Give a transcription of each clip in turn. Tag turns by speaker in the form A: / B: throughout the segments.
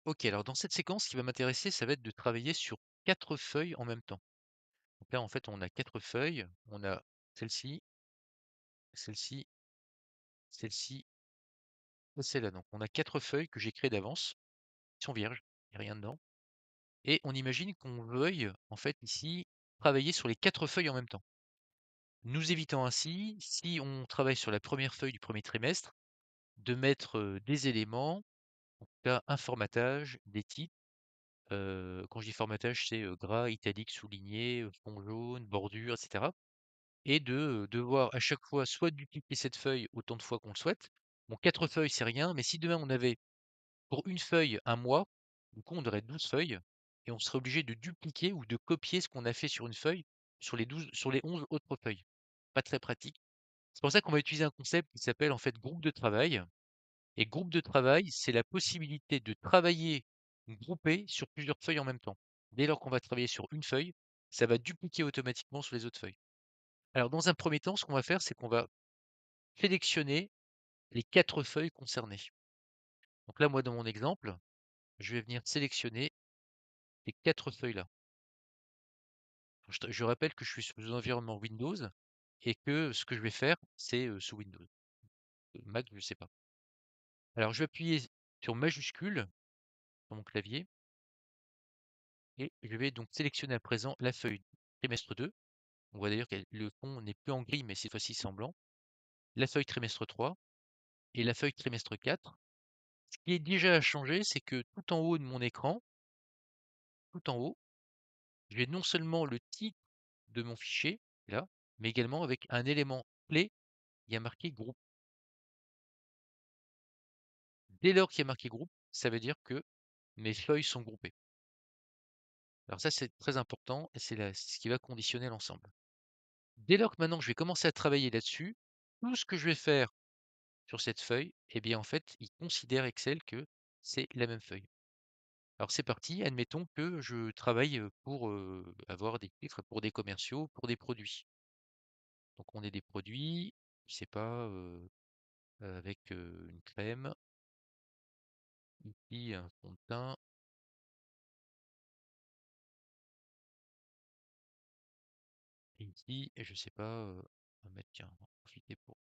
A: OK, alors dans cette séquence, ce qui va m'intéresser, ça va être de travailler sur 4 feuilles en même temps. Donc là, en fait, on a 4 feuilles. On a celle-ci, celle-ci, celle-ci et celle-là. Donc on a 4 feuilles que j'ai créées d'avance, qui sont vierges, il y a rien dedans et on imagine qu'on veuille, en fait, ici, travailler sur les 4 feuilles en même temps. Nous évitant ainsi, si on travaille sur la première feuille du premier trimestre, de mettre, des éléments, en tout cas un formatage, des titres. Quand je dis formatage, c'est, gras, italique, souligné, fond jaune, bordure et cetera et de, devoir à chaque fois soit dupliquer cette feuille autant de fois qu'on le souhaite. Bon 4 feuilles, c'est rien, mais si demain on avait pour une feuille un mois, du coup on aurait 12 feuilles et on serait obligé de dupliquer ou de copier ce qu'on a fait sur une feuille sur les 11 autres feuilles. Pas très pratique. C'est pour ça qu'on va utiliser un concept qui s'appelle en fait groupe de travail. Et groupe de travail, c'est la possibilité de travailler groupé sur plusieurs feuilles en même temps. Dès lors qu'on va travailler sur une feuille, ça va dupliquer automatiquement sur les autres feuilles. Alors, dans un premier temps, ce qu'on va faire, c'est qu'on va sélectionner les 4 feuilles concernées. Donc là, moi, dans mon exemple, je vais venir sélectionner les 4 feuilles-là. Je rappelle que je suis sous l'environnement Windows et que ce que je vais faire, c'est sous Windows. Mac, je ne sais pas. Alors, je vais appuyer sur majuscule sur mon clavier et je vais donc sélectionner à présent la feuille trimestre 2. On voit d'ailleurs que le fond n'est plus en gris, mais cette fois-ci c'est en blanc. La feuille trimestre 3 et la feuille trimestre 4. Ce qui est déjà à changer, c'est que tout en haut de mon écran, tout en haut, j'ai non seulement le titre de mon fichier, là, mais également avec un élément clé, il y a marqué groupe. Dès lors qu'il y a marqué groupe, ça veut dire que mes feuilles sont groupées. Alors ça, c'est très important et c'est ce qui va conditionner l'ensemble. Dès lors que maintenant je vais commencer à travailler là-dessus, tout ce que je vais faire sur cette feuille, eh bien en fait, il considère Excel que c'est la même feuille. Alors c'est parti, admettons que je travaille pour avoir des titres pour des commerciaux, pour des produits. Donc on est des produits, je sais pas, avec une crème, ici un fond de teint, et ici, et je sais pas, on va mettre, tiens, on va en profiter pour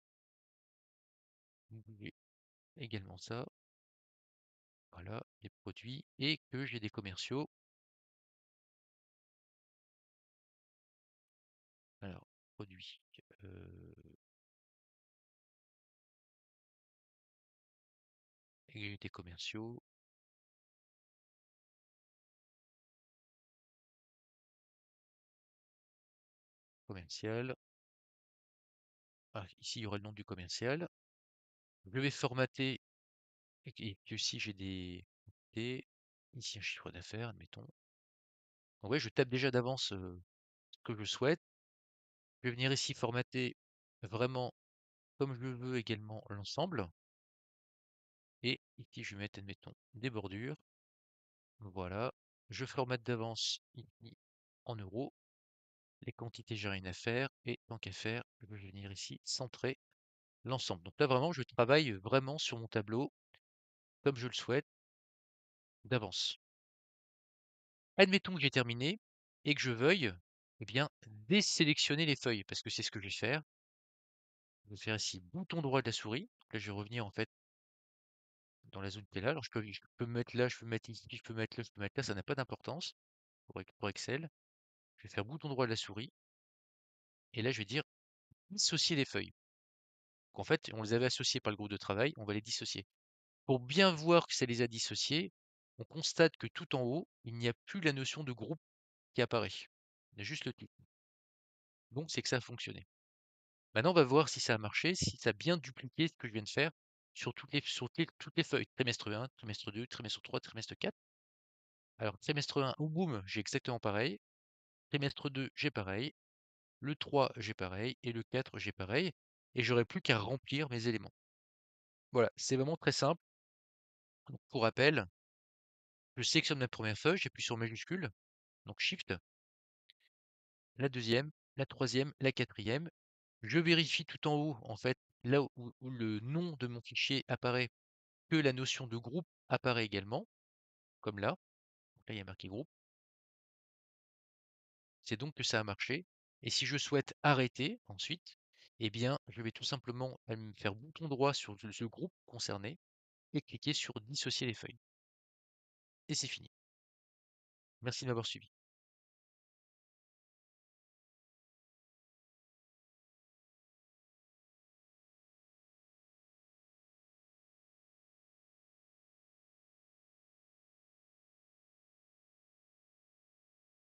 A: googler également ça. Voilà, les produits, et que j'ai des commerciaux. Alors, produits, euh, et j'ai des commerciaux, commercial. Ah, ici, il y aura le nom du commercial. Je vais formater, et que si j'ai ici un chiffre d'affaires, admettons. Donc ouais, je tape déjà d'avance ce que je souhaite. Je vais venir ici formater vraiment comme je veux également l'ensemble. Et ici, je vais mettre, admettons, des bordures. Voilà. Je formate d'avance ici en euros. Les quantités, j'ai rien à faire. Et tant qu'à faire, je vais venir ici centrer l'ensemble. Donc là, vraiment, je travaille vraiment sur mon tableau comme je le souhaite d'avance. Admettons que j'ai terminé et que je veuille, eh bien, désélectionner les feuilles, parce que c'est ce que je vais faire. Je vais faire ici bouton droit de la souris. Là, je vais revenir en fait dans la zone qui est là. Alors, je peux me mettre là, je peux me mettre ici, je peux mettre là, je peux mettre là, ça n'a pas d'importance pour Excel. Je vais faire bouton droit de la souris et là, je vais dire dissocier les feuilles. Donc, en fait, on les avait associées par le groupe de travail, on va les dissocier. Pour bien voir que ça les a dissociées, on constate que tout en haut, il n'y a plus la notion de groupe qui apparaît. Il y a juste le titre. Donc, c'est que ça a fonctionné. Maintenant, on va voir si ça a marché, si ça a bien dupliqué ce que je viens de faire toutes les feuilles. Trimestre 1, trimestre 2, trimestre 3, trimestre 4. Alors, trimestre 1, oh boum, j'ai exactement pareil. Trimestre 2, j'ai pareil. Le 3, j'ai pareil. Et le 4, j'ai pareil. Et j'aurai plus qu'à remplir mes éléments. Voilà, c'est vraiment très simple. Donc, pour rappel, je sélectionne ma première feuille, j'appuie sur majuscule, donc Shift, la deuxième, la troisième, la quatrième. Je vérifie tout en haut, en fait, là où le nom de mon fichier apparaît, que la notion de groupe apparaît également. comme là. Là, il y a marqué groupe. C'est donc que ça a marché. Et si je souhaite arrêter ensuite, eh bien, je vais tout simplement me faire bouton droit sur ce groupe concerné et cliquer sur dissocier les feuilles. Et c'est fini. Merci de m'avoir suivi.